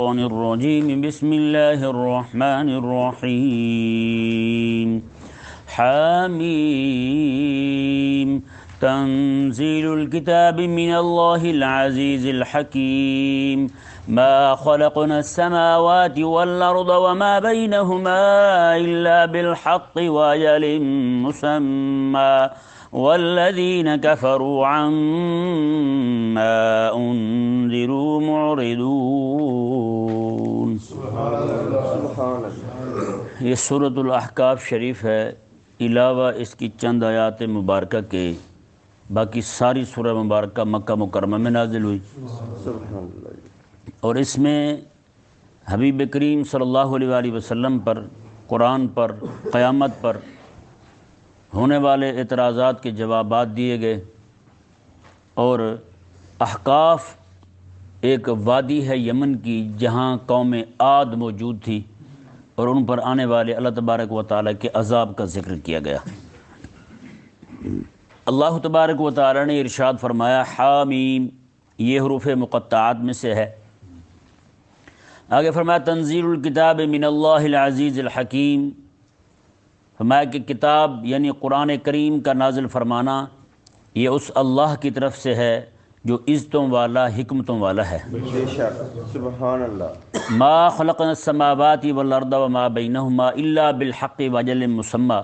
الشيطان الرجيم بسم الله الرحمن الرحيم حميم تنزيل الكتاب من الله العزيز الحكيم ما خلقنا السماوات والأرض وما بينهما إلا بالحق وأجل مسمى والذين كفروا عما أنذروا معرضون۔ یہ سورۃ الاحقاف شریف ہے، علاوہ اس کی چند آیات مبارکہ کے باقی ساری سورہ مبارکہ مکہ مکرمہ میں نازل ہوئی، اور اس میں حبیب کریم صلی اللہ علیہ وآلہ وسلم پر، قرآن پر، قیامت پر ہونے والے اعتراضات کے جوابات دیے گئے۔ اور احقاف ایک وادی ہے یمن کی جہاں قوم عاد موجود تھی، اور ان پر آنے والے اللہ تبارک و تعالیٰ کے عذاب کا ذکر کیا گیا۔ اللہ تبارک و تعالیٰ نے ارشاد فرمایا حامیم، یہ حروف مقطعات میں سے ہے۔ آگے فرمایا تنزیل الکتاب من اللہ العزیز الحکیم، فرمایا کہ کتاب یعنی قرآن کریم کا نازل فرمانا یہ اس اللہ کی طرف سے ہے جو عزتوں والا، حکمتوں والا ہے۔ بے شک، سبحان اللہ۔ ما خلقنا السماوات والارض وما بینہما الا بالحق واجل مسمى،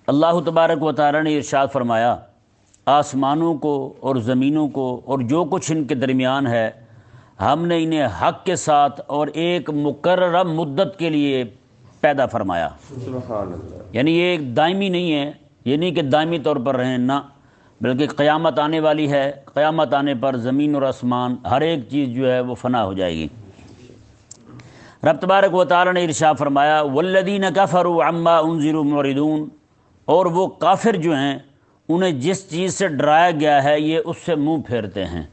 اللہ تبارک و تعالی نے ارشاد فرمایا آسمانوں کو اور زمینوں کو اور جو کچھ ان کے درمیان ہے ہم نے انہیں حق کے ساتھ اور ایک مقررہ مدت کے لیے پیدا فرمایا۔ سبحان اللہ۔ یعنی یہ ایک دائمی نہیں ہے، یہ نہیں کہ دائمی طور پر رہیں، نہ، بلکہ قیامت آنے والی ہے، قیامت آنے پر زمین اور آسمان ہر ایک چیز جو ہے وہ فنا ہو جائے گی۔ رب تبارک و تعالی نے ارشاد فرمایا والذین کفروا عما انذروا معرضون، اور وہ کافر جو ہیں انہیں جس چیز سے ڈرایا گیا ہے یہ اس سے منہ پھیرتے ہیں،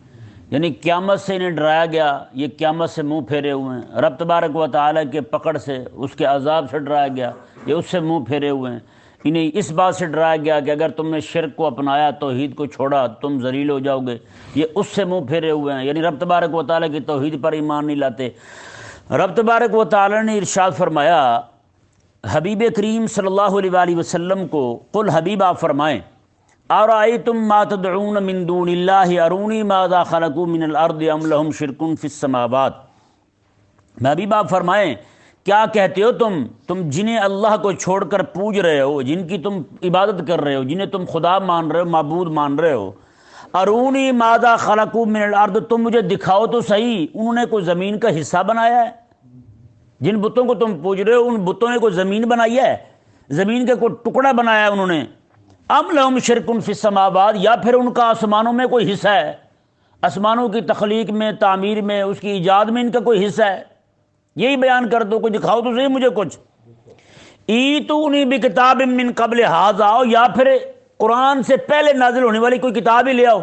یعنی قیامت سے انہیں ڈرایا گیا، یہ قیامت سے منہ پھیرے ہوئے ہیں۔ رب تبارک و تعالیٰ کے پکڑ سے، اس کے عذاب سے ڈرایا گیا، یہ اس سے منہ پھیرے ہوئے ہیں۔ انہیں اس بات سے ڈرایا گیا کہ اگر تم نے شرک کو اپنایا، توحید کو چھوڑا، تم ذلیل ہو جاؤ گے، یہ اس سے منہ پھیرے ہوئے ہیں، یعنی رب تبارک و تعالیٰ کی توحید پر ایمان نہیں لاتے۔ رب تبارک و تعالیٰ نے ارشاد فرمایا حبیب کریم صلی اللہ علیہ وآلہ وسلم کو، قل حبیب آپ فرمائیں ارأیتم ما تدعون من دون اللہ ارونی ماذا خلقوا من الارض ام لہم شرک فی السماوات، حبیب آپ فرمائیں کیا کہتے ہو تم جنہیں اللہ کو چھوڑ کر پوج رہے ہو، جن کی تم عبادت کر رہے ہو، جنہیں تم خدا مان رہے ہو، معبود مان رہے ہو، ارونی ماذا خلقوا من الارض، تم مجھے دکھاؤ تو صحیح انہوں نے کوئی زمین کا حصہ بنایا ہے؟ جن بتوں کو تم پوج رہے ہو ان بتوں نے کوئی زمین بنائی ہے؟ زمین کا کوئی ٹکڑا بنایا ہے انہوں نے؟ ام لہم شرک فی السماوات، یا پھر ان کا آسمانوں میں کوئی حصہ ہے، آسمانوں کی تخلیق میں، تعمیر میں، اس کی ایجاد میں ان کا کوئی حصہ ہے؟ یہی بیان کر دو، کوئی دکھاؤ تو صحیح مجھے کچھ۔ ایتونی بکتاب من قبل ھذا، یا پھر قرآن سے پہلے نازل ہونے والی کوئی کتاب ہی لے آؤ،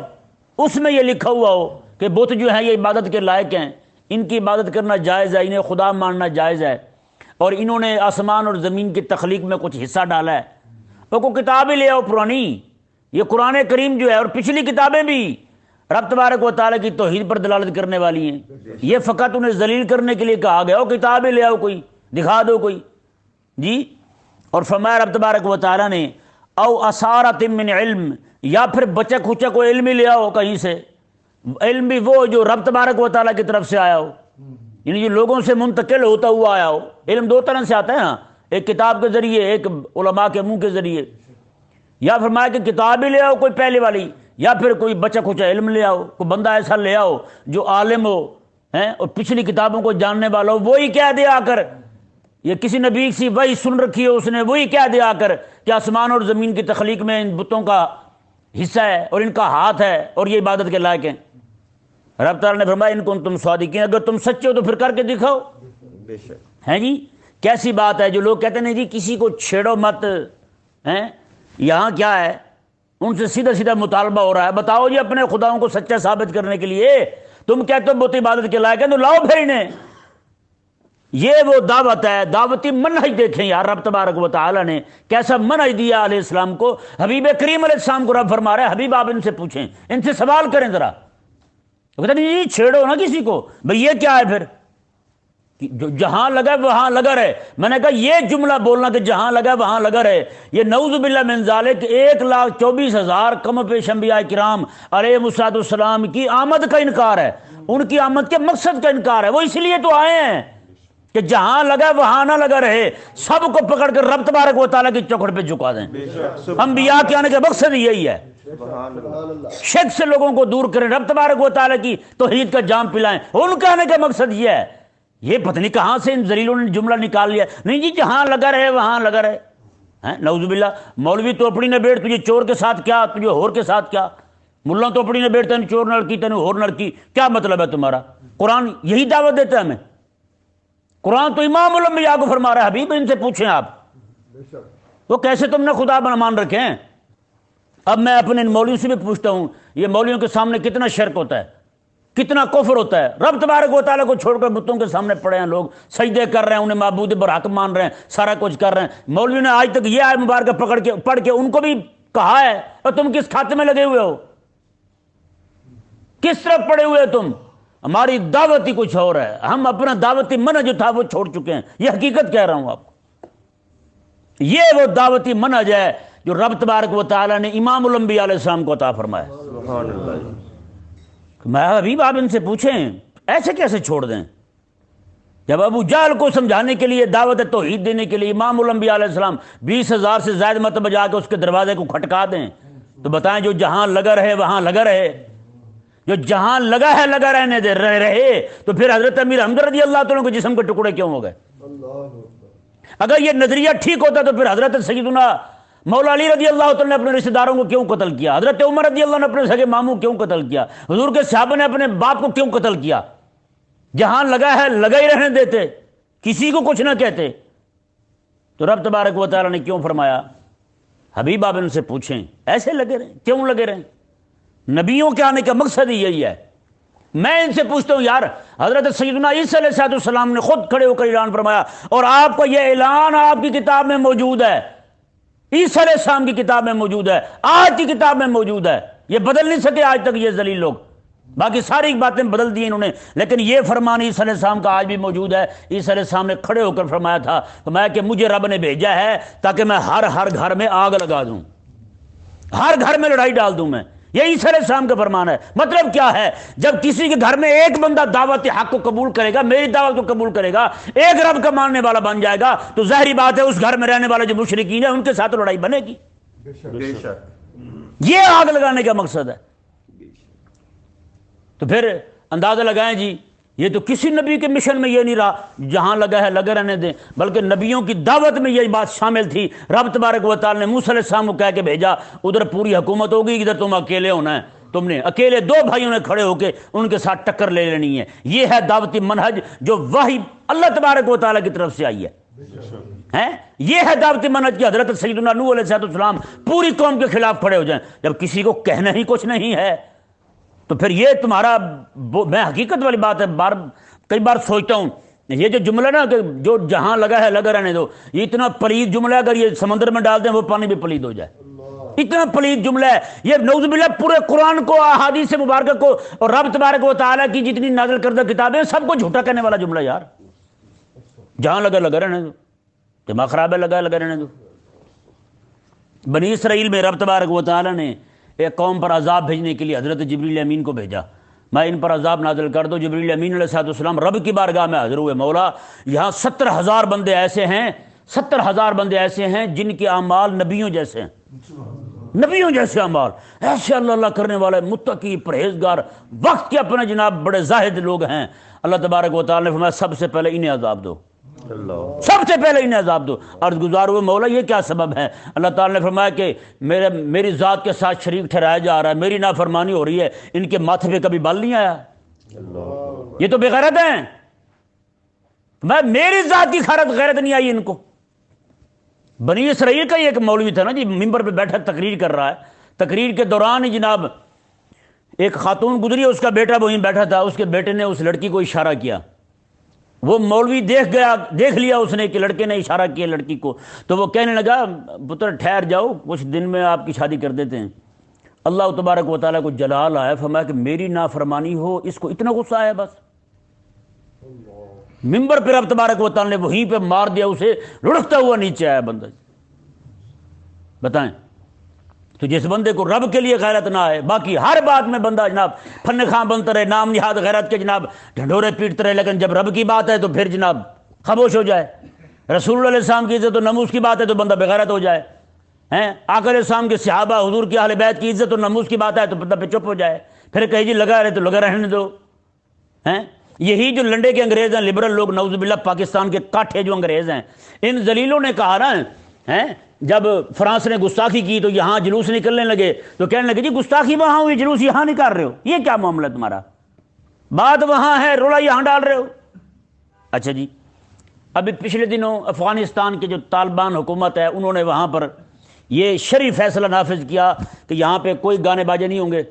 اس میں یہ لکھا ہوا ہو کہ بت جو ہیں یہ عبادت کے لائق ہیں، ان کی عبادت کرنا جائز ہے، انہیں خدا ماننا جائز ہے، اور انہوں نے آسمان اور زمین کی تخلیق میں کچھ حصہ ڈالا ہے۔ تو کوئی کتاب ہی لے آؤ پرانی۔ یہ قرآن کریم جو ہے اور پچھلی کتابیں بھی رب تبارک و تعالیٰ کی توحید پر دلالت کرنے والی ہیں، یہ فقط انہیں ذلیل کرنے کے لیے کہا گیا ہو کتاب ہی لے آؤ، کوئی دکھا دو کوئی جی۔ اور فرمایا رب تبارک و تعالیٰ نے او اثارۃ من علم، یا پھر بچہ کھچا کوئی علم ہی لے آؤ کہیں سے، علم بھی وہ جو رب تبارک و تعالیٰ کی طرف سے آیا ہو، یعنی جو لوگوں سے منتقل ہوتا ہوا آیا ہو۔ علم دو طرح سے آتا ہے، ہاں، ایک کتاب کے ذریعے، ایک علماء کے منہ کے ذریعے۔ یا فرمایا کہ کتاب ہی لے آؤ کوئی پہلے والی، یا پھر کوئی بچہ کھچا علم لے آؤ، کوئی بندہ ایسا لے آؤ جو عالم ہو اور پچھلی کتابوں کو جاننے والا ہو، وہی کہہ دے آ کر، یہ کسی نبی سی وہی سن رکھی ہے اس نے، وہی کہہ دے آ کر کہ آسمان اور زمین کی تخلیق میں ان بتوں کا حصہ ہے اور ان کا ہاتھ ہے اور یہ عبادت کے لائق ہیں۔ رب تعالیٰ نے فرمایا ان کنتم صادقین، اگر تم سچے ہو تو پھر کر کے دکھاؤ۔ بے شک ہیں جی، کیسی بات ہے جو لوگ کہتے ہیں جی کسی کو چھیڑو مت، ہیں یہاں کیا ہے، ان سے سیدھا سیدھا مطالبہ ہو رہا ہے بتاؤ جی اپنے خداؤں کو سچا ثابت کرنے کے لیے، تم کہتے ہو بت عبادت کے لائق ہے تو لاؤ پھر انہیں۔ یہ وہ دعوت ہے، دعوتی منہج دیکھیں یار، رب تبارک و تعالی نے کیسا منہج دیا علیہ السلام کو، حبیب کریم علیہ السلام کو رب فرما رہا ہے حبیب آپ ان سے پوچھیں، ان سے سوال کریں ذرا، کہتے نہیں چھیڑو نا کسی کو، بھئی یہ کیا ہے پھر، جو جہاں لگا وہاں لگا رہے. میں نے کہا یہ جملہ بولنا کہ جہاں لگا وہاں لگا رہے، یہ نعوذ باللہ من ذالک 1,24,000 کم پیش انبیاء کرام علیہ السلام کی آمد کا انکار ہے، ان کی آمد کے مقصد کا انکار ہے. وہ اس لیے تو آئے ہیں کہ جہاں لگا وہاں نہ لگا رہے، سب کو پکڑ کر رب تبارک و تعالیٰ کی چوکھٹ پہ جھکا دیں. انبیاء کے آنے کا مقصد یہی ہے، شرک سے لوگوں کو دور کریں، رب تبارک و تعالیٰ کی توحید کا جام پلائیں. ان کا آنے کا مقصد یہ ہے. یہ پتہ نہیں کہاں سے ان ذلیلوں نے جملہ نکال لیا. نہیں جی جہاں لگا رہے وہاں لگا رہے. نعوذ باللہ. مولوی توپڑی نے بیٹھ تجھے چور کے ساتھ کیا، تجھے ہور کے ساتھ کیا. ملا توپڑی نے بیٹھ تین چور نہ لڑکی تین ہور نہ لڑکی، کیا مطلب ہے تمہارا؟ قرآن یہی دعوت دیتا ہے ہمیں. قرآن تو امام الانبیاء کو فرما رہا ہے حبیب ان سے پوچھیں آپ وہ کیسے تم نے خدا مان رکھے ہیں. اب میں اپنے مولویوں سے بھی پوچھتا ہوں، یہ مولویوں کے سامنے کتنا شرک ہوتا ہے، کتنا کفر ہوتا ہے. رب تبارک و تعالیٰ کو چھوڑ کر بتوں کے سامنے پڑے ہیں لوگ، سجدے کر رہے ہیں، انہیں معبود برحق مان رہے ہیں، سارا کچھ کر رہے ہیں. مولوی نے آج تک یہ آیت مبارکہ پڑھ کے ان کو بھی کہا ہے اور تم کس کھاتے میں لگے ہوئے ہو، کس طرف پڑے ہوئے تم؟ ہماری دعوت ہی کچھ اور ہے، ہم اپنا دعوتی منہج جو تھا وہ چھوڑ چکے ہیں. یہ حقیقت کہہ رہا ہوں آپ کو. یہ وہ دعوتی منہج ہے جو رب تبارک و تعالیٰ نے امام الانبیاء علیہ السلام کو عطا فرمایا. سبحان اللہ. میں حبیب آپ ان سے پوچھیں ایسے کیسے چھوڑ دیں؟ جب ابو جہل کو سمجھانے کے لیے، دعوت توحید دینے کے لیے امام الانبیاء علیہ السلام 20,000 سے زائد مرتبہ جا کے اس کے دروازے کو کھٹکا دیں، تو بتائیں جو جہاں لگا رہے وہاں لگا رہے. جو جہاں لگا ہے لگا رہنے دے رہے. تو پھر حضرت امیر حمزہ رضی اللہ تعالیٰ کے جسم کے ٹکڑے کیوں ہو گئے؟ اگر یہ نظریہ ٹھیک ہوتا تو پھر حضرت سیدنا مولا علی رضی اللہ تعالیٰ نے اپنے رشتہ داروں کو کیوں قتل کیا؟ حضرت عمر رضی اللہ نے اپنے سگے ماموں کیوں قتل کیا؟ حضور کے صحابہ نے اپنے باپ کو کیوں قتل کیا؟ جہاں لگا ہے لگا ہی رہنے دیتے، کسی کو کچھ نہ کہتے. تو رب تبارک و تعالیٰ نے کیوں فرمایا؟ حبیب آپ ان سے پوچھیں ایسے لگے رہیں، کیوں لگے رہیں؟ نبیوں کے آنے کا مقصد ہی یہی ہے. میں ان سے پوچھتا ہوں یار، حضرت سیدنا عیسیٰ علیہ السلام نے خود کھڑے ہو کر اعلان فرمایا، اور آپ کا یہ اعلان آپ کی کتاب میں موجود ہے، عیسیٰ علیہ السلام کی کتاب میں موجود ہے، آج کی کتاب میں موجود ہے. یہ بدل نہیں سکے آج تک یہ ذلیل لوگ. باقی ساری باتیں بدل دی انہوں نے، لیکن یہ فرمان عیسیٰ علیہ السلام کا آج بھی موجود ہے. عیسیٰ علیہ السلام نے کھڑے ہو کر فرمایا تھا کہ مجھے رب نے بھیجا ہے تاکہ میں ہر گھر میں آگ لگا دوں، ہر گھر میں لڑائی ڈال دوں میں. یہ عیسیٰ علیہ السلام کا فرمان ہے. مطلب کیا ہے؟ جب کسی کے گھر میں ایک بندہ دعوت حق کو قبول کرے گا، میری دعوت کو قبول کرے گا، ایک رب کا ماننے والا بن جائے گا، تو ظاہری بات ہے اس گھر میں رہنے والے جو مشرکین ہیں ان کے ساتھ لڑائی بنے گی. بے شک. یہ آگ لگانے کا مقصد ہے. تو پھر اندازہ لگائیں جی، یہ تو کسی نبی کے مشن میں یہ نہیں رہا جہاں لگا ہے لگا رہنے دیں، بلکہ نبیوں کی دعوت میں یہ بات شامل تھی. رب تبارک و تعالی نے موسیٰ علیہ السلام کو کہہ کے بھیجا، ادھر پوری حکومت ہوگی، ادھر تم اکیلے ہونا ہے. تم نے اکیلے 2 بھائیوں نے کھڑے ہو کے ان کے ساتھ ٹکر لے لینی ہے. یہ ہے دعوتی منہج جو وحی اللہ تبارک و تعالیٰ کی طرف سے آئی ہے. یہ ہے دعوتی منہج کی حضرت سیدنا نوح علیہ السلام پوری قوم کے خلاف کھڑے ہو جائیں. جب کسی کو کہنا ہی کچھ نہیں ہے تو پھر یہ تمہارا، میں حقیقت والی بات ہے، کئی بار سوچتا ہوں یہ جو جملہ نا کہ جو جہاں لگا ہے لگا رہنے دو، یہ اتنا پلید جملہ ہے، اگر یہ سمندر میں ڈال دیں وہ پانی بھی پلید ہو جائے. اتنا پلید جملہ ہے یہ. نعوذ باللہ پورے قرآن کو، احادیث مبارکہ کو اور رب تبارک و تعالیٰ کی جتنی نازل کردہ کتابیں سب کو جھوٹا کہنے والا جملہ یار. جہاں لگا لگا رہنے دو، دماغ خراب ہے، لگا لگا رہنے دو. بنی اسرائیل میں رب تبارک و تعالیٰ نے ایک قوم پر عذاب بھیجنے کے لیے حضرت جبریل امین کو بھیجا. میں ان پر عذاب نازل کر دو. جبریل امین علیہ السلام رب کی بارگاہ میں حاضر ہوئے. مولا یہاں 70,000 بندے ایسے ہیں، 70,000 بندے ایسے ہیں جن کے اعمال نبیوں جیسے ہیں، نبیوں جیسے اعمال، ایسے اللہ اللہ کرنے والے، متقی، پرہیزگار، وقت کے اپنے جناب بڑے زاہد لوگ ہیں. اللہ تبارک و تعالیٰ نے فرمایا سب سے پہلے انہیں عذاب دو، سب سے پہلے انہیں عذاب دو. عرض گزار ہوئے مولا یہ کیا سبب ہے؟ اللہ تعالیٰ نے فرمایا کہ میری ذات کے ساتھ شریک ٹھہرایا جا رہا ہے، میری نافرمانی ہو رہی ہے، ان کے ماتھے پہ کبھی بال نہیں آیا، یہ تو بے غیرت ہیں. میری ذات کی غیرت نہیں آئی ان کو. بنی اسرائیل کا یہ ایک مولوی تھا نا جی، ممبر پہ بیٹھا تقریر کر رہا ہے. تقریر کے دوران ہی جناب ایک خاتون گزری، اس کا بیٹا وہیں بیٹھا تھا. اس کے بیٹے نے اس لڑکی کو اشارہ کیا. وہ مولوی دیکھ لیا اس نے کہ لڑکے نے اشارہ کیا لڑکی کو، تو وہ کہنے لگا پتر ٹھہر جاؤ، کچھ دن میں آپ کی شادی کر دیتے ہیں. اللہ تبارک و تعالیٰ کو جلال آیا، فرمایا کہ میری نافرمانی ہو، اس کو اتنا غصہ آیا بس. منبر پہ رب تبارک و تعالی نے وہیں پہ مار دیا اسے، لڑکتا ہوا نیچے آیا بندہ۔ بتائیں، تو جس بندے کو رب کے لیے غیرت نہ آئے، باقی ہر بات میں بندہ جناب فن خواں بنتا رہے، نام نہاد غیرت کے جناب ڈھنڈورے پیٹتے رہے، لیکن جب رب کی بات ہے تو پھر جناب خاموش ہو جائے۔ رسول اللہ علیہ السلام کی عزت و ناموس کی بات ہے تو بندہ بغیرت ہو جائے ہیں، آقا علیہ السلام کے صحابہ حضور کی اہل بیت کی عزت و ناموس کی بات ہے تو بندہ پہ چپ ہو جائے، پھر کہیں جی لگا رہے تو لگا رہنے دو ہیں۔ یہی جو لنڈے کے انگریز ہیں، لبرل لوگ، نعوذ باللہ پاکستان کے کاٹھے جو انگریز ہیں، ان ذلیلوں نے کہا نا ہیں، جب فرانس نے گستاخی کی تو یہاں جلوس نکلنے لگے تو کہنے لگے جی گستاخی وہاں ہوئی، جلوس یہاں نہیں کر رہے ہو، یہ کیا معاملہ تمہارا، بات وہاں ہے، رولا یہاں ڈال رہے ہو۔ اچھا جی، ابھی پچھلے دنوں افغانستان کے جو طالبان حکومت ہے انہوں نے وہاں پر یہ شرعی فیصلہ نافذ کیا کہ یہاں پہ کوئی گانے باجے نہیں ہوں گے،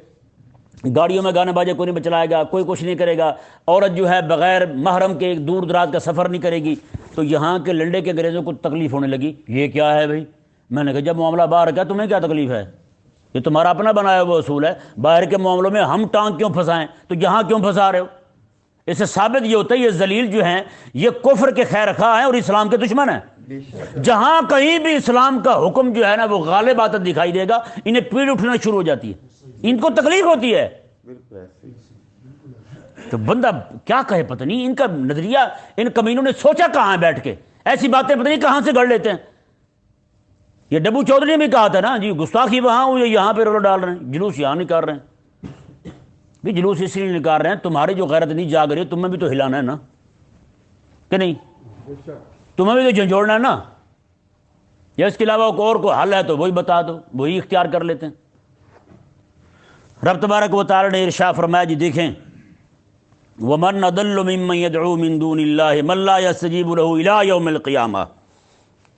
گاڑیوں میں گانے باجے کوئی نہیں چلائے گا، کوئی کچھ نہیں کرے گا، عورت جو ہے بغیر محرم کے دور دراز کا سفر نہیں کرے گی۔ تو یہاں کے لنڈے کے انگریزوں کو تکلیف ہونے لگی، یہ کیا ہے بھائی؟ میں نے کہا جب معاملہ باہر کا تمہیں کیا تکلیف ہے؟ یہ تمہارا اپنا بنایا ہوا اصول ہے، باہر کے معاملوں میں ہم ٹانگ کیوں پھنسائیں، تو یہاں کیوں پھنسا رہے ہو؟ اس سے ثابت یہ ہوتا ہے یہ ذلیل جو ہیں یہ کفر کے خیر خواہ ہیں اور اسلام کے دشمن ہیں۔ جہاں کہیں بھی اسلام کا حکم جو ہے نا وہ غالب آتا دکھائی دے گا، انہیں پیڑ اٹھنا شروع ہو جاتی ہے، ان کو تکلیف ہوتی ہے۔ تو بندہ کیا کہے، پتہ نہیں ان کا نظریہ، ان کمینوں نے سوچا کہاں ہے بیٹھ کے، ایسی باتیں پتہ نہیں کہاں سے گڑھ لیتے ہیں۔ یہ ڈبو چودھری نے بھی کہا تھا نا جی گستاخی وہاں ہوئی، یہاں پہ رولا ڈال رہے ہیں، جلوس یہاں نکال رہے ہیں۔ بھی جلوس اس لیے نکال رہے ہیں تمہاری جو غیرت نہیں جاگ رہی، تمہیں بھی تو ہلانا ہے نا، کہ نہیں؟ تمہیں بھی تو جھنجھوڑنا ہے نا، یا اس کے علاوہ اور کوئی حل ہے تو وہی بتا دو، وہی اختیار کر لیتے ہیں۔ رب تبارک و تعالی نے ارشاد فرمایا جی دیکھیں، وَمَنْ أَضَلُّ مِمَّنْ يَدْعُو مِن دُونِ اللَّهِ مَن لَّا يَسْتَجِيبُ لَهُ إِلَىٰ يَوْمِ الْقِيَامَةِ۔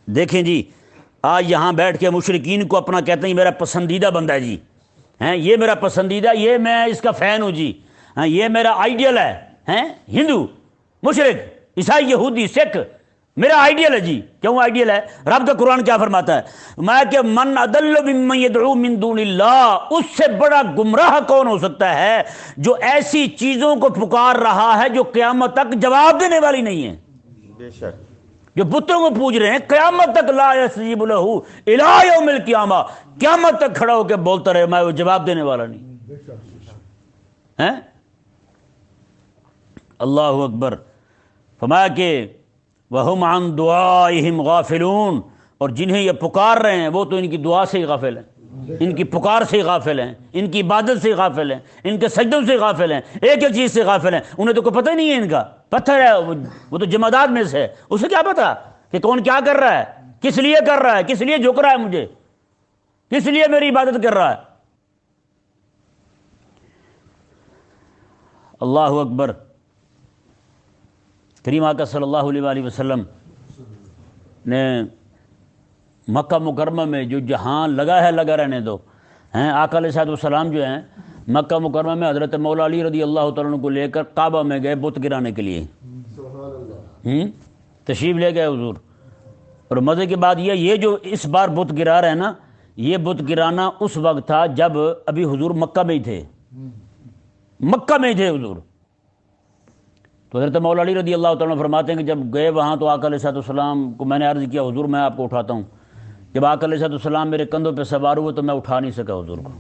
دیکھیں جی آج یہاں بیٹھ کے مشرکین کو اپنا کہتے ہیں میرا پسندیدہ بندہ ہے جی، ہیں یہ میرا پسندیدہ، یہ میں اس کا فین ہوں جی، ہاں یہ میرا آئیڈیل ہے، ہیں ہندو، مشرک، عیسائی، یہودی، سکھ میرا آئیڈیل ہے جی۔ کیوں آئیڈیل ہے؟ رب کا قرآن کیا فرماتا ہے؟ میں کہ من اضل ممن يدعو من دون اللہ، اس سے بڑا گمراہ کون ہو سکتا ہے جو ایسی چیزوں کو پکار رہا ہے جو قیامت تک جواب دینے والی نہیں ہے۔ بے شک جو بتوں کو پوج رہے ہیں قیامت تک لا یستجیب لہ الی یوم القیامہ، قیامت تک کھڑا ہو کے بولتا رہے میں وہ جواب دینے والا نہیں ہیں۔ اللہ اکبر۔ فرمایا کہ وَهُمْ عَنْ دُعَائِهِمْ غَافِلُونَ، اور جنہیں یہ پکار رہے ہیں وہ تو ان کی دعا سے ہی غافل ہیں، ان کی پکار سے ہی غافل ہیں، ان کی عبادت سے ہی غافل ہیں، ان کے سجدوں سے غافل ہیں، ایک ایک چیز سے غافل ہیں، انہیں تو کوئی پتہ ہی نہیں ہے ان کا، پتھر ہے وہ تو جمادات میں سے ہے، اسے کیا پتا کہ کون کیا کر رہا ہے، کس لیے کر رہا ہے، کس لیے جھک رہا ہے مجھے، کس لیے میری عبادت کر رہا ہے۔ اللہ اکبر۔ کریم آقا صلی اللہ علیہ وآلہ وسلم نے مکہ مکرمہ میں جو جہاں لگا ہے لگا رہنے دو ہیں، آقا علیہ السلام جو ہیں مکہ مکرمہ میں حضرت مولا علی رضی اللہ تعالیٰ عنہ کو لے کر کعبہ میں گئے بت گرانے کے لیے، تشریف لے گئے حضور۔ اور مزے کی بات یہ جو اس بار بت گرا رہے ہیں نا، یہ بت گرانا اس وقت تھا جب ابھی حضور مکہ میں ہی تھے، مکہ میں ہی تھے حضور۔ تو حضرت مولا علی رضی اللہ تعالیٰ فرماتے ہیں کہ جب گئے وہاں تو آقا علیہ السلام کو میں نے عرض کیا حضور میں آپ کو اٹھاتا ہوں۔ جب آقا علیہ السلام میرے کندھوں پہ سوار ہوئے تو میں اٹھا نہیں سکا حضور کو۔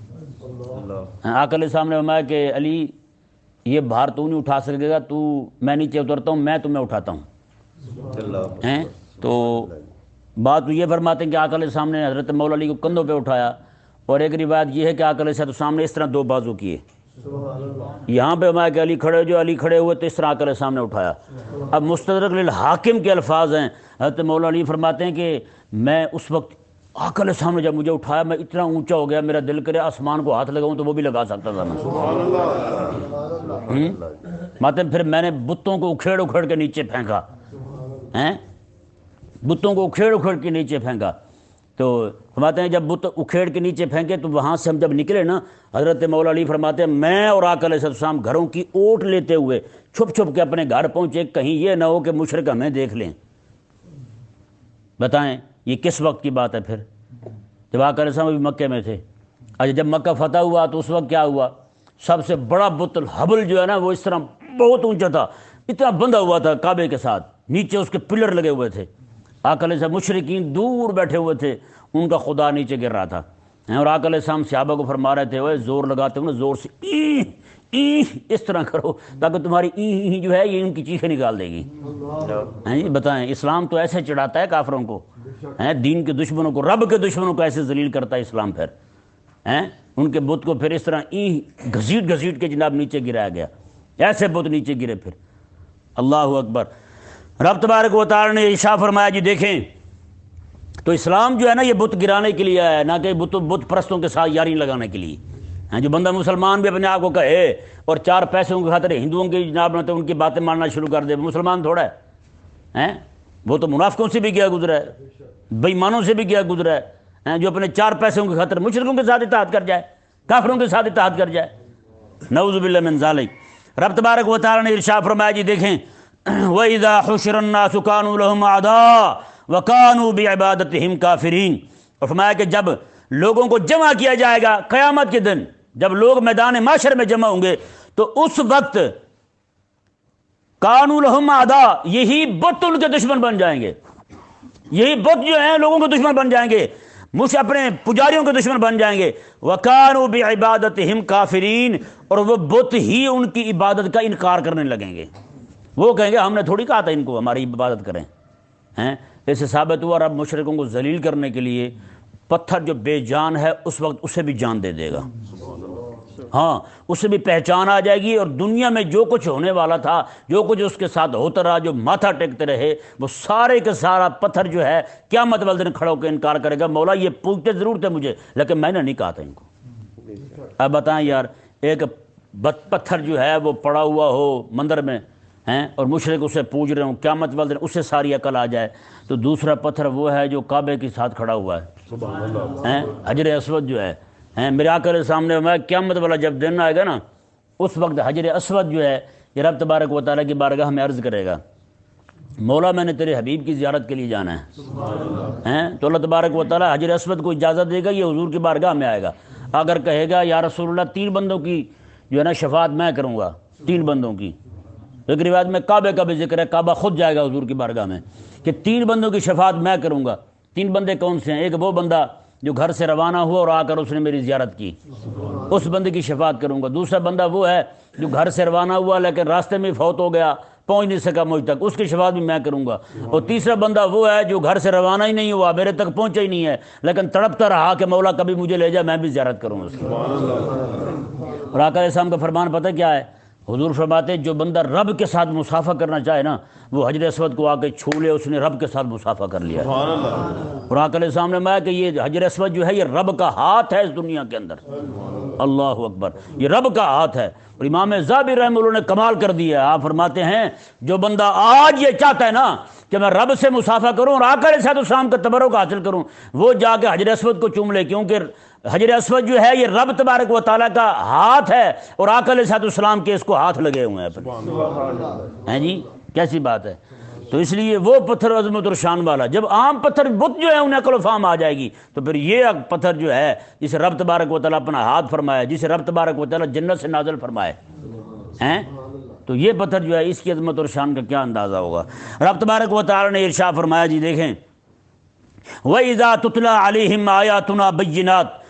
آقا علیہ السلام نے فرمایا کہ علی یہ بھار تو نہیں اٹھا سکے گا، تو میں نیچے اترتا ہوں، میں تمہیں اٹھاتا ہوں۔ تو بات یہ فرماتے ہیں کہ آقا علیہ السلام نے حضرت مولا علی کو کندھوں پہ اٹھایا، اور ایک روایت یہ ہے کہ آقا علیہ السلام نے اس طرح دو بازو کیے، یہاں پہ ہمارے کہ علی کھڑے، جو علی کھڑے ہوئے تو اس طرح آقا علیہ السلام نے اٹھایا۔ اب مستدرک للحاکم کے الفاظ ہیں، حضرت مولا علی فرماتے ہیں کہ میں اس وقت آقا علیہ السلام نے جب مجھے اٹھایا میں اتنا اونچا ہو گیا میرا دل کرے آسمان کو ہاتھ لگاؤں تو وہ بھی لگا سکتا تھا میں۔ ماتے پھر میں نے بتوں کو اکھیڑ اکھیڑ کے نیچے پھینکا، بتوں کو اکھیڑ اکھیڑ کے نیچے پھینکا۔ تو فرماتے ہیں جب بت اکھیڑ کے نیچے پھینکے تو وہاں سے ہم جب نکلے نا، حضرت مولا علی فرماتے ہیں میں اور آقا علیہ السلام گھروں کی اوٹ لیتے ہوئے چھپ چھپ کے اپنے گھر پہنچے، کہیں یہ نہ ہو کہ مشرک ہمیں دیکھ لیں۔ بتائیں یہ کس وقت کی بات ہے؟ پھر جب آقا علیہ السلام بھی مکے میں تھے۔ اچھا جب مکہ فتح ہوا تو اس وقت کیا ہوا؟ سب سے بڑا بت الحبل جو ہے نا وہ اس طرح بہت اونچا تھا، اتنا بندھا ہوا تھا کعبے کے ساتھ، نیچے اس کے پلر لگے ہوئے تھے، آقا علیہ السلام مشرکین دور بیٹھے ہوئے تھے، ان کا خدا نیچے گر رہا تھا، اور آقا علیہ السلام صحابہ کو فرما رہے تھے وہ زور لگاتے ہو نا، زور سے اس طرح کرو تاکہ تمہاری جو ہے یہ ان کی چیخیں نکال دے گی۔ جی بتائیں، اسلام تو ایسے چڑھاتا ہے کافروں کو، دین کے دشمنوں کو، رب کے دشمنوں کو ایسے ذلیل کرتا ہے اسلام، پھر ان کے بت کو پھر اس طرح گھسیٹ گھسیٹ کے جناب نیچے گرایا گیا، ایسے بت نیچے گرے پھر۔ اللہ اکبر۔ رب تبارک و تعالی نے ارشاد فرمایا جی دیکھیں، تو اسلام جو ہے نا یہ بت گرانے کے لیے آیا ہے، نہ کہ بت پرستوں کے ساتھ یاری لگانے کے لیے۔ جو بندہ مسلمان بھی اپنے آپ کو کہے اور چار پیسوں کے خاطر ہندوؤں کی جناب نہ تو ان کی باتیں ماننا شروع کر دے، مسلمان تھوڑا ہے، وہ تو منافقوں سے بھی گیا گزرا ہے، بے ایمانوں سے بھی گیا گزرا ہے، جو اپنے چار پیسوں کے خاطر مشرکوں کے ساتھ اتحاد کر جائے، کافروں کے ساتھ اتحاد کر جائے، نعوذ باللہ من ذالک۔ رب تبارک و تعالی نے ارشاد فرمایا جی دیکھیں، وَإِذَا حُشِرَ النَّاسُ كَانُوا لَهُمْ أَعْدَاءً وَكَانُوا بِعِبَادَتِهِمْ كَافِرِينَ۔ اور فرمایا کہ جب لوگوں کو جمع کیا جائے گا قیامت کے دن، جب لوگ میدان محشر میں جمع ہوں گے تو اس وقت کانوا لہم اعداء، یہی بت ان کے دشمن بن جائیں گے، یہی بت جو ہیں لوگوں کے دشمن بن جائیں گے، اپنے پجاریوں کے دشمن بن جائیں گے، وَكَانُوا بِعِبَادَتِهِمْ كَافِرِينَ، اور وہ بت ہی ان کی عبادت کا انکار کرنے لگیں گے، وہ کہیں گے ہم نے تھوڑی کہا تھا ان کو ہماری عبادت کریں۔ اس سے ثابت ہوا رب مشرکوں کو ذلیل کرنے کے لیے پتھر جو بے جان ہے اس وقت اسے بھی جان دے دے گا، ہاں اسے بھی پہچان آ جائے گی، اور دنیا میں جو کچھ ہونے والا تھا، جو کچھ اس کے ساتھ ہوتا رہا، جو ماتھا ٹیکتے رہے، وہ سارے کا سارا پتھر جو ہے قیامت والے دن کھڑا ہو کے انکار کرے گا، مولا یہ پوچھتے ضرور تھے مجھے لیکن میں نے نہیں کہا تھا ان کو۔ اب بتائیں یار، ایک پتھر جو ہے وہ پڑا ہوا ہو مندر میں اور مشرک اسے پوج رہے ہوں، قیامت والے دن اسے ساری عقل آ جائے، تو دوسرا پتھر وہ ہے جو کعبے کے ساتھ کھڑا ہوا ہے، حجر اسود جو ہے، میرے آقا کے سامنے میں قیامت والا جب دن آئے گا نا، اس وقت حجر اسود جو ہے یہ رب تبارک و تعالیٰ کی بارگاہ میں عرض کرے گا، مولا میں نے تیرے حبیب کی زیارت کے لیے جانا ہے، تو اللہ تبارک و تعالیٰ حجر اسود کو اجازت دے گا، یہ حضور کی بارگاہ میں آئے گا، اگر کہے گا یا رسول اللہ 3 بندوں کی جو ہے نا شفاعت میں کروں گا، 3 بندوں کی، ایک روایت میں کعبے کا بھی ذکر ہے، کعبہ خود جائے گا حضور کی بارگاہ میں کہ 3 بندوں کی شفاعت میں کروں گا۔ 3 بندے کون سے ہیں؟ ایک وہ بندہ جو گھر سے روانہ ہوا اور آ کر اس نے میری زیارت کی، اس بندے کی شفاعت کروں گا۔ دوسرا بندہ وہ ہے جو گھر سے روانہ ہوا لیکن راستے میں فوت ہو گیا، پہنچ نہیں سکا مجھ تک، اس کی شفاعت بھی میں کروں گا۔ اور تیسرا بندہ وہ ہے جو گھر سے روانہ ہی نہیں ہوا، میرے تک پہنچا ہی نہیں ہے لیکن تڑپتا رہا کہ مولا کبھی مجھے لے جا، میں بھی زیارت کروں اس کی۔ اور آقا علیہ السلام کا فرمان پتہ کیا ہے؟ حضور فرماتے جو بندہ رب کے ساتھ مصافحہ کرنا چاہے نا، وہ حجر اسود کو آ کے چھو لے، اس نے رب کے ساتھ مصافحہ کر لیا۔ اور آقا علیہ السلام نے فرمایا کہ یہ حجر اسود جو ہے یہ رب کا ہاتھ ہے اس دنیا کے اندر، اللہ اکبر، یہ رب کا ہاتھ ہے۔ اور امام ذہبی رحمہ اللہ نے کمال کر دیا ہے، آپ فرماتے ہیں جو بندہ آج یہ چاہتا ہے نا کہ میں رب سے مصافحہ کروں اور آقا علیہ السلام کا تبرک حاصل کروں، وہ جا کے حجر اسود کو چوم لے، کیونکہ حجر اسود جو ہے یہ رب تبارک و تعالیٰ کا ہاتھ ہے اور آقا علیہ السلام کے اس کو ہاتھ لگے ہوئے ہیں جی، کیسی بات ہے۔ تو اس لیے وہ پتھر عظمت اور شان والا، جب عام پتھر بت جو ہے انہیں عقل و فہم آ جائے گی، تو پھر یہ پتھر جو ہے جسے رب تبارک و تعالیٰ اپنا ہاتھ فرمایا، جسے رب تبارک و تعالیٰ جنت سے نازل فرمائے ہیں، تو یہ پتھر جو ہے اس کی عظمت اور شان کا کیا اندازہ ہوگا۔ رب تبارک و تعالیٰ نے ارشاد فرمایا جی دیکھیں، وَإِذَا تُتْلَىٰ عَلَيْهِمْ آيَاتُنَا بَيِّنَاتٍ،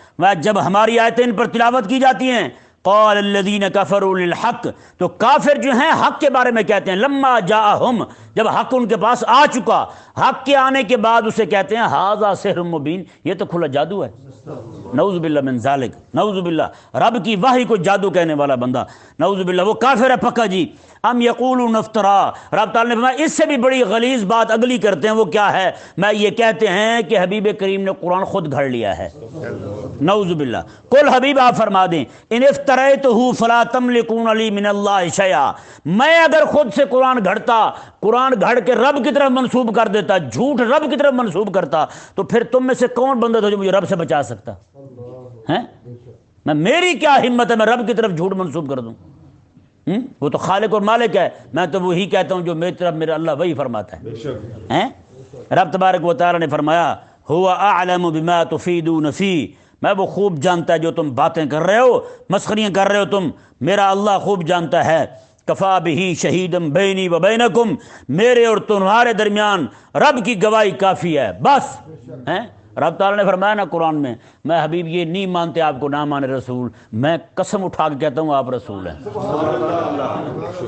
جب ہماری آیتیں ان پر تلاوت کی جاتی ہیں، قال الذین کفروا للحق، تو کافر جو ہیں حق کے بارے میں کہتے ہیں، لما جاءہم، جب حق ان کے پاس آ چکا، حق کے آنے کے بعد اسے کہتے ہیں ھذا سحر مبین، یہ تو کھلا جادو ہے، نعوذ باللہ من ذالک، نعوذ باللہ، رب کی وحی کو جادو کہنے والا بندہ، نعوذ باللہ، وہ کافر ہے پکا جی۔ ام یقولون افترا، رب تعالیٰ نے فرمایا اس سے بھی بڑی غلیظ بات اگلی کرتے ہیں، وہ کیا ہے؟ میں یہ کہتے ہیں کہ حبیب کریم نے قرآن خود گھڑ لیا ہے، نعوذ باللہ۔ قل حبیب آپ فرما دیں، ان افتریتہ فلا تملکون لی من اللہ شیئا، میں اگر خود سے قرآن گھڑتا، قرآن گھڑ کے رب کی طرف منسوب کر دیتا، جھوٹ رب کی طرف منسوب کرتا، تو پھر تم میں سے کون بندہ تھا جو مجھے رب سے بچا سکتا ہے؟ میری کیا ہمت ہے میں رب کی طرف جھوٹ منسوب کر دوں؟ وہ تو خالق اور مالک ہے، میں تو وہی کہتا ہوں جو میری طرف میرا اللہ وہی فرماتا ہے۔ رب تبارک و تعالی نے فرمایا هو اعلم بما تفیدون فیہ، میں وہ خوب جانتا ہے جو تم باتیں کر رہے ہو، مسخریاں کر رہے ہو تم، میرا اللہ خوب جانتا ہے کفا بہی شہیدم بینی و بینکم، میرے اور تمہارے درمیان رب کی گواہی کافی ہے، بس ہیں۔ رب تعالیٰ نے فرمایا نا قرآن میں، میں حبیب یہ نہیں مانتے آپ کو نہ مانے رسول، میں قسم اٹھا کے کہتا ہوں آپ رسول ہیں۔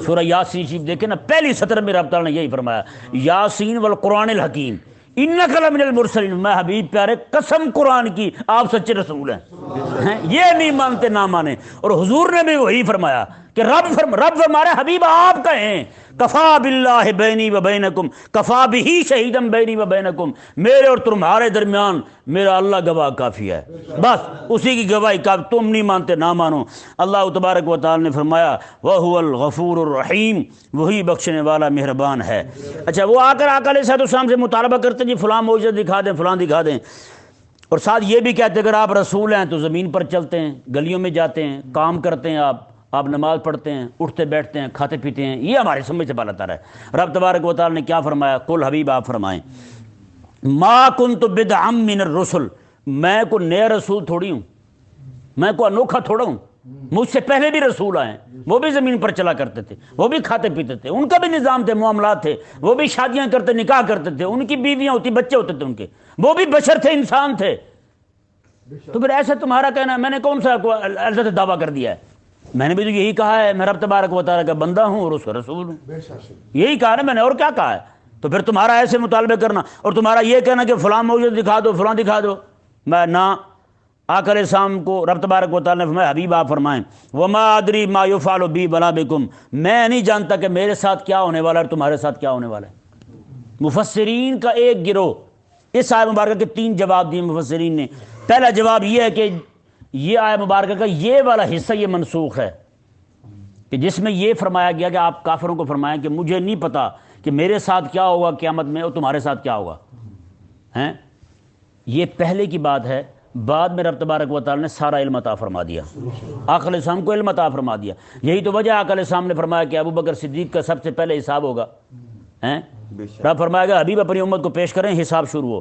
سورہ یاسین شریف دیکھیں نا، پہلی سطر میں رب تعالیٰ نے یہی فرمایا، یاسین والقرآن الحکیم انک لمن المرسلین، میں حبیب پیارے قسم قرآن کی آپ سچے رسول ہیں، یہ نہیں مانتے نہ مانے۔ اور حضور نے بھی وہی فرمایا کہ رب فرمارے حبیب آپ کہیں کفا باللہ بینی و بینکم کفا بہی شہیدم بینی و بینکم، میرے اور تمہارے درمیان میرا اللہ گواہ کافی ہے، بس اسی کی گواہی کافی، تم نہیں مانتے نہ مانو۔ اللہ تبارک و تعالی نے فرمایا وَهُوَ الْغَفُورُ الرَّحِيمُ، وہی بخشنے والا مہربان ہے۔ اچھا وہ آ کر آقا علیہ السلام سے مطالبہ کرتے جی فلاں معجزہ دکھا دیں فلاں دکھا دیں، اور ساتھ یہ بھی کہتے اگر آپ رسول ہیں تو زمین پر چلتے ہیں، گلیوں میں جاتے ہیں، کام کرتے ہیں، آپ نماز پڑھتے ہیں، اٹھتے بیٹھتے ہیں، کھاتے پیتے ہیں، یہ ہماری سمجھ سے بالا تر ہے۔ رب تبارک و تعالی نے کیا فرمایا، قل حبیب آپ فرمائیں ما کنت بدعا من الرسل، میں کوئی نیا رسول تھوڑی ہوں، میں کوئی انوکھا تھوڑا ہوں، مجھ سے پہلے بھی رسول آئے، وہ بھی زمین پر چلا کرتے تھے، وہ بھی کھاتے پیتے تھے، ان کا بھی نظام تھے، معاملات تھے، وہ بھی شادیاں کرتے نکاح کرتے تھے، ان کی بیویاں ہوتی بچے ہوتے تھے ان کے، وہ بھی بشر تھے، انسان تھے۔ تو پھر ایسا تمہارا کہنا میں نے کون سا عزت دعویٰ کر دیا ہے؟ میں نے بھی تو یہی کہا ہے میں رب تبارک و تعالیٰ کا بندہ ہوں اور اس کا رسول ہوں، یہی کہا نا میں نے، اور کیا کہا ہے؟ تو پھر تمہارا ایسے مطالبے کرنا اور تمہارا یہ کہنا کہ فلاں معجزہ دکھا دو فلاں دکھا دو، میں نہ۔ آقا علیہ السلام کو رب تبارک و تعالیٰ نے فرمایا حبیب آپ فرمائیں وما ادری ما یفعل بی ولا بکم، میں نہیں جانتا کہ میرے ساتھ کیا ہونے والا ہے اور تمہارے ساتھ کیا ہونے والا ہے۔ مفسرین کا ایک گروہ اس آیت مبارکہ کے 3 جواب دیے مفسرین نے۔ پہلا جواب یہ ہے کہ یہ آیت مبارکہ کا یہ والا حصہ یہ منسوخ ہے کہ جس میں یہ فرمایا گیا کہ آپ کافروں کو فرمائیں کہ مجھے نہیں پتا کہ میرے ساتھ کیا ہوگا قیامت میں اور تمہارے ساتھ کیا ہوگا، ہیں؟ یہ پہلے کی بات ہے، بعد میں رب تبارک و تعالی نے سارا علم عطا فرما دیا، آقا علیہ السلام کو علم عطا فرما دیا۔ یہی تو وجہ آقا علیہ السلام نے فرمایا کہ ابو بکر صدیق کا سب سے پہلے حساب ہوگا، ہیں؟ رب فرمائے گا حبیب اپنی امت کو پیش کریں حساب شروع ہو،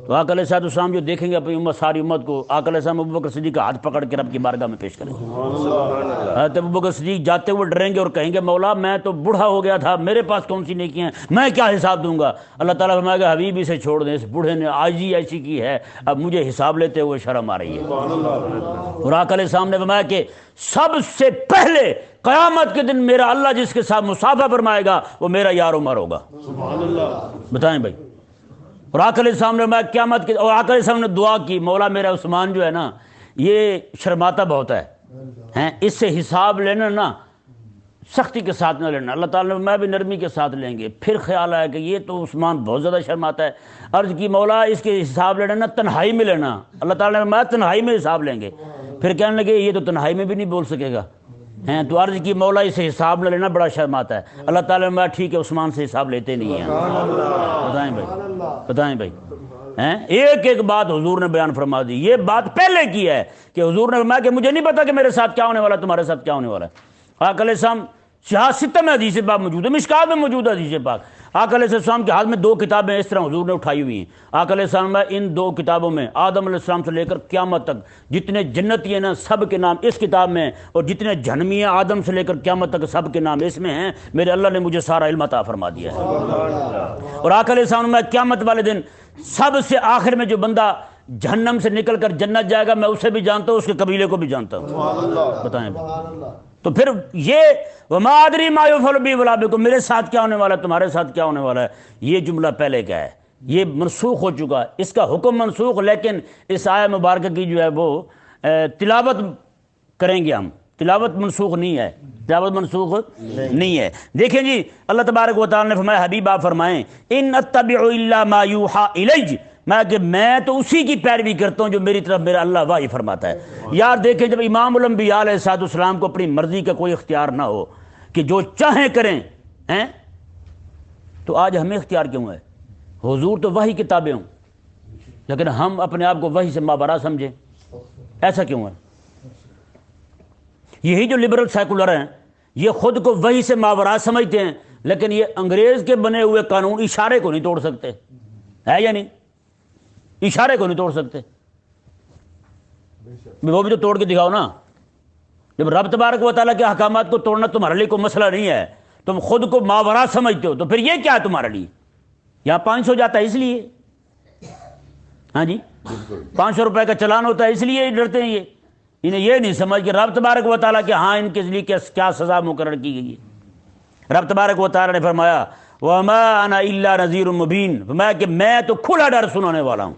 تو آقا علیہ السلام جو دیکھیں گے اپنی امت ساری امت کو، آقا علیہ السلام ابو بکر صدیق کا ہاتھ پکڑ کے رب کی بارگاہ میں پیش کریں گے۔ حضرت ابو بکر صدیق جاتے ہوئے ڈریں گے اور کہیں گے مولا میں تو بوڑھا ہو گیا تھا، میرے پاس کون سی نیکیاں ہیں، میں کیا حساب دوں گا؟ اللہ تعالیٰ فرمائے گا حبیب اسے چھوڑ دیں، اس بوڑھے نے عاجزی ایسی کی ہے اب مجھے حساب لیتے ہوئے شرم آ رہی ہے۔ اور آقا علیہ السلام نے فرمایا کہ سب سے پہلے قیامت کے دن میرا اللہ جس کے ساتھ مصافحہ فرمائے گا وہ میرا یار عمر ہوگا۔ بتائیں بھائی، اور آقا علیہ السلام نے فرمایا قیامت کے، اور آقا علیہ السلام نے دعا کی مولا میرا عثمان جو ہے نا یہ شرماتا بہت ہے، ہیں اس سے حساب لینا نا سختی کے ساتھ نہ لینا۔ اللہ تعالیٰ نے میں بھی نرمی کے ساتھ لیں گے۔ پھر خیال آیا کہ یہ تو عثمان بہت زیادہ شرماتا ہے، عرض کی مولا اس کے حساب لینا نا تنہائی میں لینا۔ اللہ تعالیٰ نے فرمایا تنہائی میں حساب لیں گے۔ پھر کہنے لگے یہ تو تنہائی میں بھی نہیں بول سکے گا، ہیں تو عرض کی مولا اسے حساب نہ لینا بڑا شرماتا ہے۔ اللہ تعالیٰ نے فرمایا ٹھیک ہے عثمان سے حساب لیتے نہیں ہیں۔ بتائیں بھائی ہیں ایک ایک بات حضور نے بیان فرما دی۔ یہ بات پہلے کی ہے کہ حضور نے فرمایا کہ مجھے نہیں پتا کہ میرے ساتھ کیا ہونے والا ہے تمہارے ساتھ کیا ہونے والا ہے۔ آقا علیہ السلام سیاستہ میں حدیث پاک موجود ہے، مشکات میں موجود ہے حدیث پاک۔ آقا علیہ السلام کے ہاتھ میں 2 کتابیں اس طرح حضور نے اٹھائی ہوئی ہیں۔ آقا علیہ السلام میں ان 2 کتابوں میں آدم علیہ السلام سے لے کر قیامت تک جتنے جنتی ہیں نا سب کے نام اس کتاب میں، اور جتنے جہنمی ہیں آدم سے لے کر قیامت تک سب کے نام اس میں ہیں۔ میرے اللہ نے مجھے سارا علم عطا فرما دیا ہے۔ اور آقا علیہ السلام میں قیامت والے دن سب سے آخر میں جو بندہ جہنم سے نکل کر جنت جائے گا میں اسے بھی جانتا ہوں، اس کے قبیلے کو بھی جانتا ہوں۔ بتائیں تو پھر یہ وما ادری ما یفعل بی ولا بکم، میرے ساتھ کیا ہونے والا ہے تمہارے ساتھ کیا ہونے والا ہے، یہ جملہ پہلے کا ہے، یہ منسوخ ہو چکا ہے، اس کا حکم منسوخ، لیکن اس آیت مبارکہ کی جو ہے وہ تلاوت کریں گے ہم، تلاوت منسوخ نہیں ہے، تلاوت منسوخ نہیں ہے۔ دیکھیں جی اللہ تبارک و تعالی نے فرمایا حبیب آپ فرمائیں ان اتبع الا ما یوحى الی، میں تو اسی کی پیروی کرتا ہوں جو میری طرف میرا اللہ وحی فرماتا ہے۔ یار دیکھیں جب امام الانبیاء علیہ السلام کو اپنی مرضی کا کوئی اختیار نہ ہو کہ جو چاہیں کریں ہیں تو آج ہمیں اختیار کیوں ہے؟ حضور تو وحی کتابیں ہوں لیکن ہم اپنے آپ کو وحی سے مابرا سمجھیں، ایسا کیوں ہے؟ یہی جو لبرل سیکولر ہیں یہ خود کو وحی سے ماورا سمجھتے ہیں، لیکن یہ انگریز کے بنے ہوئے قانون اشارے کو نہیں توڑ سکتے، ہے یا نہیں؟ اشارے کو نہیں توڑ سکتے، وہ بھی تو توڑ کے دکھاؤ نا، جب رب تبارک و تعالیٰ کے احکامات کو توڑنا تمہارے لیے کوئی مسئلہ نہیں ہے، تم خود کو ماورا سمجھتے ہو، تو پھر یہ کیا ہے تمہارے لیے؟ یہاں 500 جاتا ہے اس لیے، ہاں جی 500 روپے کا چلان ہوتا ہے اس لیے ڈرتے ہیں، انہیں یہ نہیں سمجھ کہ رب تبارک و تعالیٰ کہ ہاں ان کے لیے کیا سزا مقرر کی گئی ہے۔ رب تبارک و تعالیٰ نے فرمایا وَمَا أَنَا إِلَّا نَذِيرٌ مُبِينٌ، فرمایا کہ میں تو کھلا ڈر سنانے والا ہوں،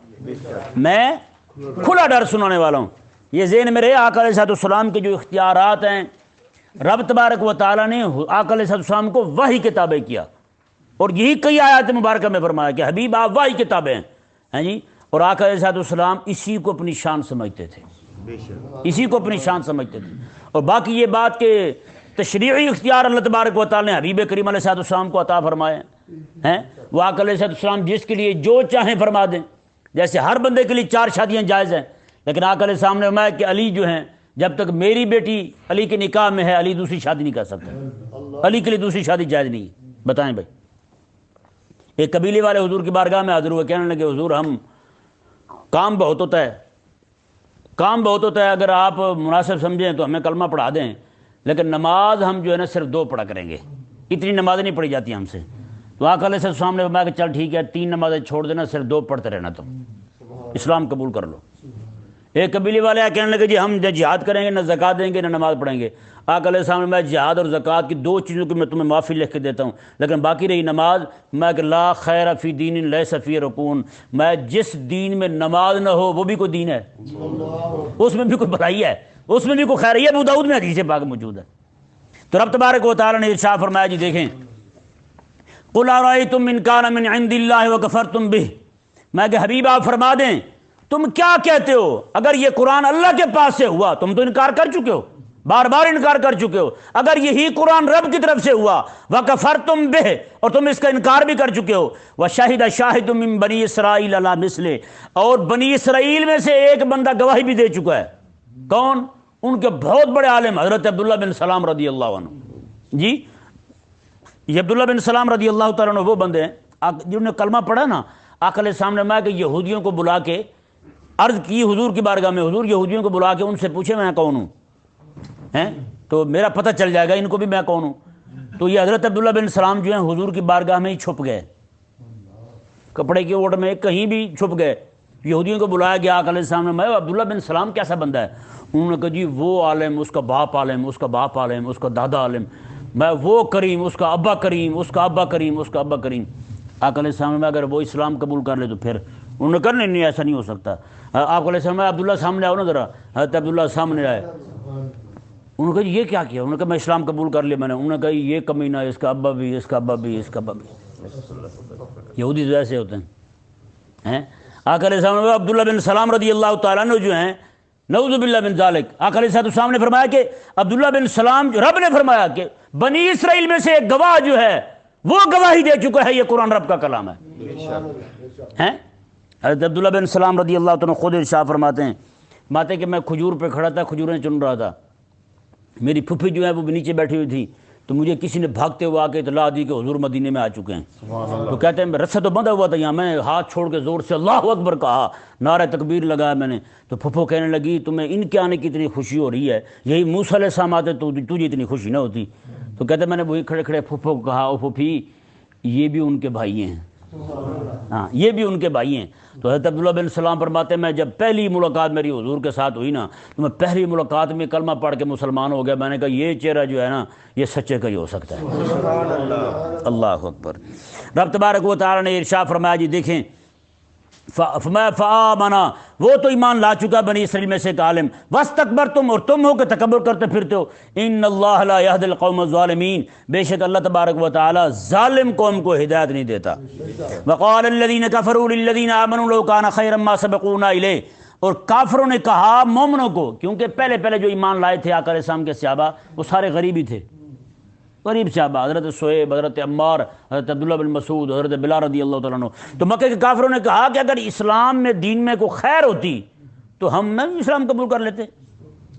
میں کھلا ڈر سنانے والا ہوں۔ یہ ذہن میں رہے آقا علیہ السلام کے جو اختیارات ہیں، رب تبارک و تعالیٰ نے آقا علیہ السلام کو وحی کے تابع کیا، اور یہی کئی آیات مبارکہ میں فرمایا کہ حبیب آپ وحی کے تابع ہیں جی، اور آقا علیہ السلام اسی کو اپنی شان سمجھتے تھے، اسی کو اپنی شان سمجھتے تھے۔ اور باقی یہ بات کہ تشریعی اختیار اللہ تبارک و تعالیٰ نے حبیب کریم علیہ السلام کو عطا فرمائے ہیں، وہ آقا علیہ السلام جس کے لیے جو چاہیں فرما دیں، جیسے ہر بندے کے لیے 4 شادیاں جائز ہیں، لیکن آقا علیہ السلام نے فرمایا کہ علی جو ہیں جب تک میری بیٹی علی کے نکاح میں ہے علی دوسری شادی نہیں کر سکتا، علی کے لیے دوسری شادی جائز نہیں ہے۔ بتائیں بھائی، ایک قبیلے والے حضور کی بارگاہ میں حاضر ہوئے، کہنے لگے حضور ہم کام بہت ہوتا ہے، اگر آپ مناسب سمجھیں تو ہمیں کلمہ پڑھا دیں، لیکن نماز ہم جو ہے نا صرف 2 پڑھا کریں گے، اتنی نمازیں نہیں پڑھی جاتی ہم سے۔ تو آقا علیہ السلام نے فرمایا کہ چل ٹھیک ہے 3 نمازیں چھوڑ دینا، صرف 2 پڑھتے رہنا، تم اسلام قبول کر لو۔ ایک قبیلے والے کہنے لگے جی ہم نہ جہاد کریں گے، نہ زکوٰۃ دیں گے، نہ نماز پڑھیں گے۔ آقا علیہ السلام نے میں جہاد اور زکوٰۃ کی 2 چیزوں کی میں تمہیں معافی لکھ کے دیتا ہوں، لیکن باقی رہی نماز، میں کہ لا خیر فی دین لیس فیہ رکون، میں جس دین میں نماز نہ ہو وہ بھی کوئی دین ہے، اس میں بھی کوئی بھلائی ہے، اس میں بھی کوئی خیر ہے۔ ابو داؤد میں حدیث پاک موجود ہے۔ تو رب تبارک و تعالیٰ نے ارشاد فرمایا جی دیکھیں قُلْ أَرَأَيْتُمْ إِنْ كَانَ مِنْ عِنْدِ اللَّهِ وَكَفَرْتُمْ بِهِ، میں کہ حبیب آپ فرما دیں تم کیا کہتے ہو اگر یہ قرآن اللہ کے پاس سے ہوا، تم تو انکار کر چکے ہو، بار بار انکار کر چکے ہو، اگر یہی قرآن رب کی طرف سے ہوا وَكَفَرْتُمْ بِهِ، اور تم اس کا انکار بھی کر چکے ہو، وَشَهِدَ شَاهِدٌ مِّن بَنِي إِسْرَائِيلَ عَلَىٰ مِثْلِهِ، اور بنی اسرائیل میں سے ایک بندہ گواہی بھی دے چکا ہے، کون؟ ان کے بہت بڑے عالم حضرت عبداللہ بن سلام رضی اللہ عنہ جی۔ یہ عبداللہ بن سلام رضی اللہ تعالیٰ عنہ وہ بندے ہیں جنہوں نے کلمہ پڑھا نا، آقا علیہ السلام نے فرمایا کہ یہودیوں کو بلا کے عرض کی حضور کی بارگاہ میں، حضور یہودیوں کو بلا کے ان سے پوچھے میں کون ہوں، تو میرا پتہ چل جائے گا ان کو بھی میں کون ہوں۔ تو یہ حضرت عبداللہ بن سلام جو ہیں حضور کی بارگاہ میں ہی چھپ گئے، کپڑے کی اوٹ میں کہیں بھی چھپ گئے۔ یہودیوں کو بلایا گیا، آقا علیہ السلام نے میں عبداللہ بن سلام کیسا بندہ ہے؟ انہوں نے کہا جی وہ عالم، اس کا باپ عالم، اس کا باپ عالم، اس کا دادا عالم، میں وہ کریم، اس کا ابا کریم، اس کا ابا کریم، اس کا ابا کریم۔ آقا علیہ السلام میں اگر وہ اسلام قبول کر لے تو پھر انہوں نے کہا نہیں ایسا نہیں ہو سکتا۔ آپ علیہ السلام عبداللہ سامنے آؤ نا ذرا، حضرت عبداللہ سامنے آئے، انہوں نے کہا یہ کیا کیا؟ انہوں نے کہا میں اسلام قبول کر لیا میں نے۔ انہوں نے کہا یہ کمینہ، اس کا ابا بھی، اس کا ابا بھی، اس کا ابا بھی۔ یہودی جو ایسے ہوتے ہیں۔ آقا علیہ السلام عبداللہ بن سلام رضی اللہ تعالیٰ عنہ جو ہیں نعوذ باللہ من ذالک، آقا علیہ السلام نے فرمایا کہ عبداللہ بن سلام، رب نے فرمایا کہ بنی اسرائیل میں سے ایک گواہ جو ہے وہ گواہی دے چکا ہے یہ قرآن رب کا کلام ہے۔ حضرت عبداللہ بن سلام رضی اللہ تعالیٰ خود ارشاد فرماتے ہیں کہ میں کھجور پہ کھڑا تھا، کھجوریں چن رہا تھا، میری پھپھی جو ہے وہ بھی نیچے بیٹھی ہوئی تھی، تو مجھے کسی نے بھاگتے ہوئے آ کے اطلاع دی کہ حضور مدینے میں آ چکے ہیں۔ تو کہتے ہیں رسا تو بندھا ہوا تھا یہاں، میں نے ہاتھ چھوڑ کے زور سے اللہ اکبر کہا، نعرہ تکبیر لگایا میں نے، تو پھپھو کہنے لگی تمہیں ان کے آنے کی اتنی خوشی ہو رہی ہے، یہی موسیٰ علیہ السلام آتے تو تجھے اتنی خوشی نہ ہوتی۔ تو کہتے ہیں میں نے وہی کھڑے کھڑے پھپھو کو کہا او پھپھی یہ بھی ان کے بھائی ہیں، ہاں یہ بھی ان کے بھائی ہیں۔ تو حضرت عبداللہ بن سلام فرماتے ہیں میں جب پہلی ملاقات میری حضور کے ساتھ ہوئی نا، تو میں پہلی ملاقات میں کلمہ پڑھ کے مسلمان ہو گیا۔ میں نے کہا یہ چہرہ جو ہے نا یہ سچے کا ہی ہو سکتا ہے۔ اللہ اکبر۔ رب تبارک و تعالیٰ نے ارشاد فرمایا جی دیکھیں فآمنا، وہ تو ایمان لا چکا بنی اسرائیل میں سے ایک عالم، واستکبرتم، اور تم ہو کہ تکبر کرتے پھرتے ہو، ان اللہ لا یہدی القوم الظالمین، بے شک اللہ تبارک و تعالی ظالم قوم کو ہدایت نہیں دیتا۔ وقال الذین کفروا للذین آمنوا لو کان خیرا ما سبقونا الیہ، اور کافروں نے کہا مومنوں کو، کیونکہ پہلے جو ایمان لائے تھے آقا علیہ السلام کے صحابہ وہ سارے غریب ہی تھے، غریب صحابہ، حضرت صہیب، حضرت عمار، حضرت عبداللہ بن مسعود، حضرت بلال رضی اللہ تعالیٰ عنہ۔ تو مکہ کے کافروں نے کہا کہ اگر اسلام میں دین میں کوئی خیر ہوتی تو ہم نہ اسلام قبول کر لیتے،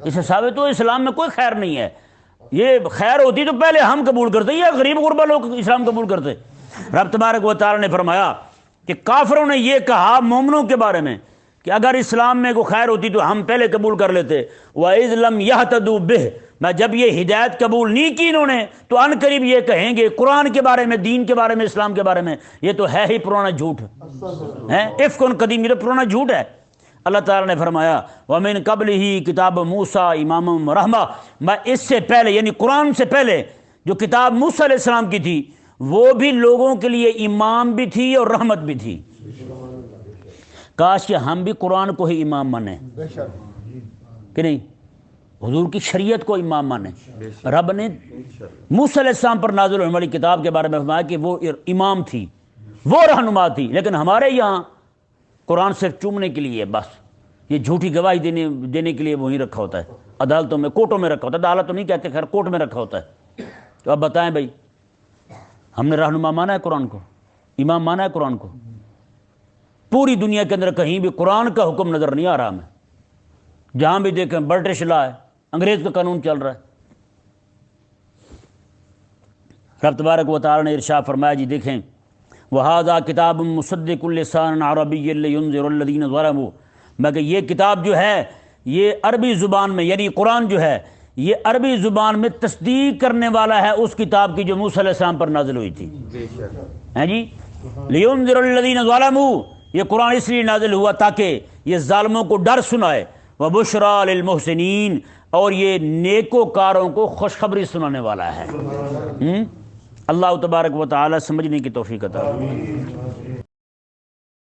اس حساب تو اسلام میں کوئی خیر نہیں ہے، یہ خیر ہوتی تو پہلے ہم قبول کرتے یا غریب غربا لوگ اسلام قبول کرتے۔ رب تبارک و تعالیٰ نے فرمایا کہ کافروں نے یہ کہا مومنوں کے بارے میں کہ اگر اسلام میں کوئی خیر ہوتی تو ہم پہلے قبول کر لیتے۔ وَإِذْ لَمْ يَهْتَدُوا بِهِ، میں جب یہ ہدایت قبول نہیں کی انہوں نے تو ان قریب یہ کہیں گے قرآن کے بارے میں، دین کے بارے میں، اسلام کے بارے میں یہ تو ہے ہی پرانا جھوٹ ہے، افک قدیم، یہ تو پرانا جھوٹ ہے۔ اللہ تعالیٰ نے فرمایا وَمِن قَبْلِهِ کتاب موسیٰ امام رحمہ، میں اس سے پہلے یعنی قرآن سے پہلے جو کتاب موسیٰ علیہ السلام کی تھی وہ بھی لوگوں کے لیے امام بھی تھی اور رحمت بھی تھی۔ کاش کہ ہم بھی قرآن کو ہی امام مانیں کہ نہیں، حضور کی شریعت کو امام مانیں۔ رب نے موسیٰ علیہ السلام پر نازل ہونے والی کتاب کے بارے میں فرمایا کہ وہ امام تھی، وہ رہنما تھی، لیکن ہمارے یہاں قرآن صرف چومنے کے لیے بس، یہ جھوٹی گواہی دینے کے لیے وہیں رکھا ہوتا ہے، عدالتوں میں، کورٹوں میں رکھا ہوتا ہے، عدالت تو نہیں کہتے، خیر کورٹ میں رکھا ہوتا ہے۔ تو اب بتائیں بھائی، ہم نے رہنما مانا ہے قرآن کو، امام مانا ہے قرآن کو؟ پوری دنیا کے اندر کہیں بھی قرآن کا حکم نظر نہیں آ رہا ہمیں، جہاں بھی دیکھیں برٹش لا ہے، انگریز کا قانون چل رہا ہے۔ رب تبارک و تعالی نے ارشاد فرمایا، جی دیکھیں وَهَذَا كِتَابٌ مُصَدِّقٌ لِسَانًا عَرَبِيًّا لِيُنذِرَ الَّذِينَ ظَلَمُوا، میں کہ یہ کتاب جو ہے یہ عربی زبان میں، یعنی قرآن جو ہے یہ عربی زبان میں تصدیق کرنے والا ہے اس کتاب کی جو موسیٰ علیہ السلام پر نازل ہوئی تھی، ہیں جی، لِيُنذِرَ الَّذِينَ ظَلَمُوا، یہ قرآن اس لیے نازل ہوا تاکہ یہ ظالموں کو ڈر سنائے، وَبُشْرَىٰ لِلْمُحْسِنِينَ، اور یہ نیکوکاروں کو خوشخبری سنانے والا ہے۔ اللہ تبارک و تعالی سمجھنے کی توفیق عطا فرمائے۔